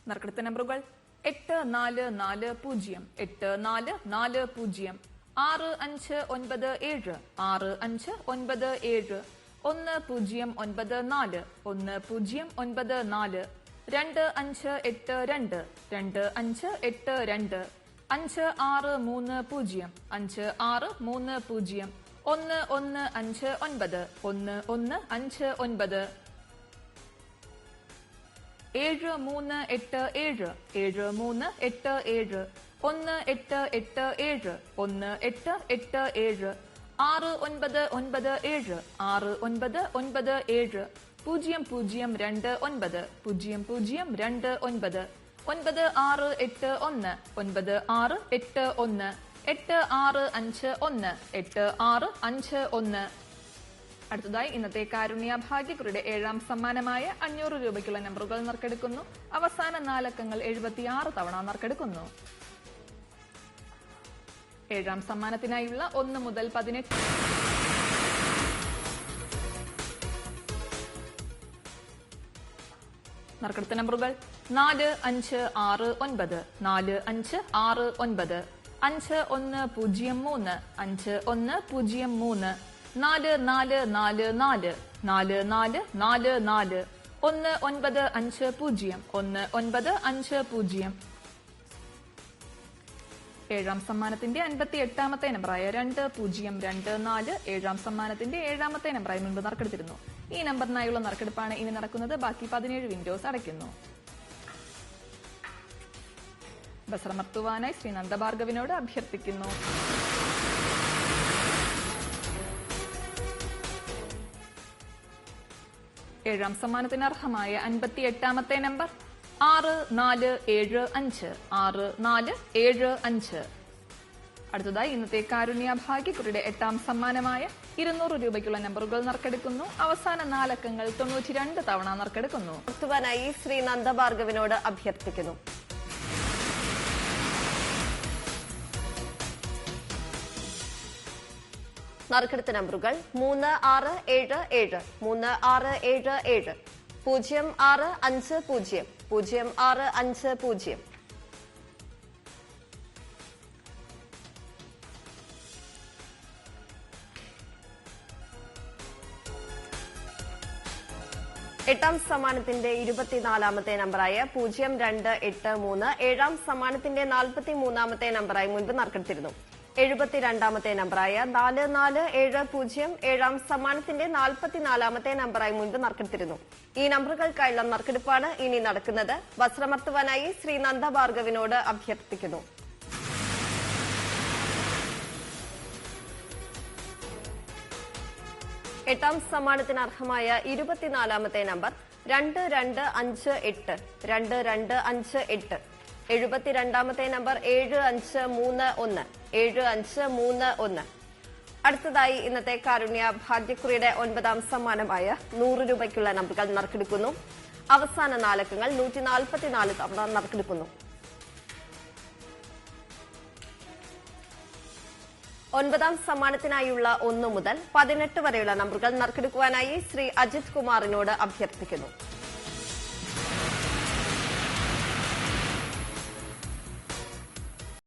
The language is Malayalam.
നറുക്കെടുത്ത നമ്പറുകൾ 8440 8440 6597 6597 1094 1094 2582 2582 5630 5630 1159 1159 7387 7387 1887 1887 6997 6997 0029 0029 9681 9681 8651 8651. അടുത്തതായി ഇന്നത്തെ കാരുണ്യ ഭാഗ്യക്കുറിയുടെ 7ാം സമ്മാനമായ 500 രൂപയ്ക്കുള്ള നമ്പറുകൾ നറുക്കെടുക്കുന്നു. അവസാന 4 അക്കങ്ങൾ 76 തവണ നറുക്കെടുക്കുന്നു. 7ാം സമ്മാനത്തിനായുള്ള 1 മുതൽ 18 നറുക്കെടുത്ത നമ്പറുകൾ 4569 4569 5103 5103 4444 4444 1950 1950. 7ാം സമ്മാനത്തിന്റെ 58ാമത്തെ നമ്പറായ 2024 7ാം സമ്മാനത്തിന്റെ 7ാമത്തെ നമ്പറായി മുൻപ് നറുക്കെടുത്തിരുന്നു. ഈ നമ്പറിനായുള്ള നറുക്കെടുപ്പാണ് ഇനി നടക്കുന്നത്. ബാക്കി 17 വിൻഡോസ് അടയ്ക്കുന്നു. ബസ്രമർത്തുവാനായി ശ്രീ നന്ദഭാർഗവിനോട് അഭ്യർത്ഥിക്കുന്നു. ഏഴാം സമ്മാനത്തിന് അർഹമായ 58ാമത്തെ നമ്പർ 6475 6475. അടുത്തതായി ഇന്നത്തെ കാരുണ്യ ഭാഗ്യക്കുറിയുടെ 8ാം സമ്മാനമായ 200 രൂപയ്ക്കുള്ള നമ്പറുകൾ നറുക്കെടുക്കുന്നു. അവസാന 4 അക്കങ്ങൾ 92 തവണ നറുക്കെടുക്കുന്നു. നടത്തുവാനായി ശ്രീ നന്ദഭാർഗവിനോട് അഭ്യർത്ഥിക്കുന്നു. നറുക്കെടുത്ത നമ്പറുകൾ 3677 3677 0650 0650. എട്ടാം സമ്മാനത്തിന്റെ 24ാമത്തെ നമ്പറായ 0283 7ാം സമ്മാനത്തിന്റെ 43ാമത്തെ നമ്പറായി മുൻപ് നറുക്കെടുത്തിരുന്നു. 72ാമത്തെ നമ്പറായ 4470 7ാം സമ്മാനത്തിന്റെ 44ാമത്തെ നമ്പറായി മുൻപ് നറുക്കെടുത്തിരുന്നു. ഈ നമ്പറുകൾക്കായുള്ള നറുക്കെടുപ്പാണ് ഇനി നടക്കുന്നത്. വസ്ത്രമർത്തുവാനായി ശ്രീ നന്ദഭാർഗവിനോട് അഭ്യർത്ഥിക്കുന്നു. എട്ടാം സമ്മാനത്തിന് അർഹമായ 24ാമത്തെ നമ്പർ 2258 2258. 72ാമത്തെ നമ്പർ 7531 7531. അടുത്തതായി ഇന്നത്തെ കാരുണ്യ ഭാഗ്യക്കുറിയുടെ 9ാം സമ്മാനമായ 100 രൂപയ്ക്കുള്ള നമ്പറുകൾ നറുക്കെടുക്കുന്നു. അവസാന 4 അക്കങ്ങൾ 144 തവണ നറുക്കെടുക്കുന്നു. 9ാം സമ്മാനത്തിനായുള്ള 1 മുതൽ 18 വരെയുള്ള നമ്പറുകൾ നറുക്കെടുക്കുവാനായി ശ്രീ അജിത് കുമാറിനോട് അഭ്യർത്ഥിക്കുന്നു.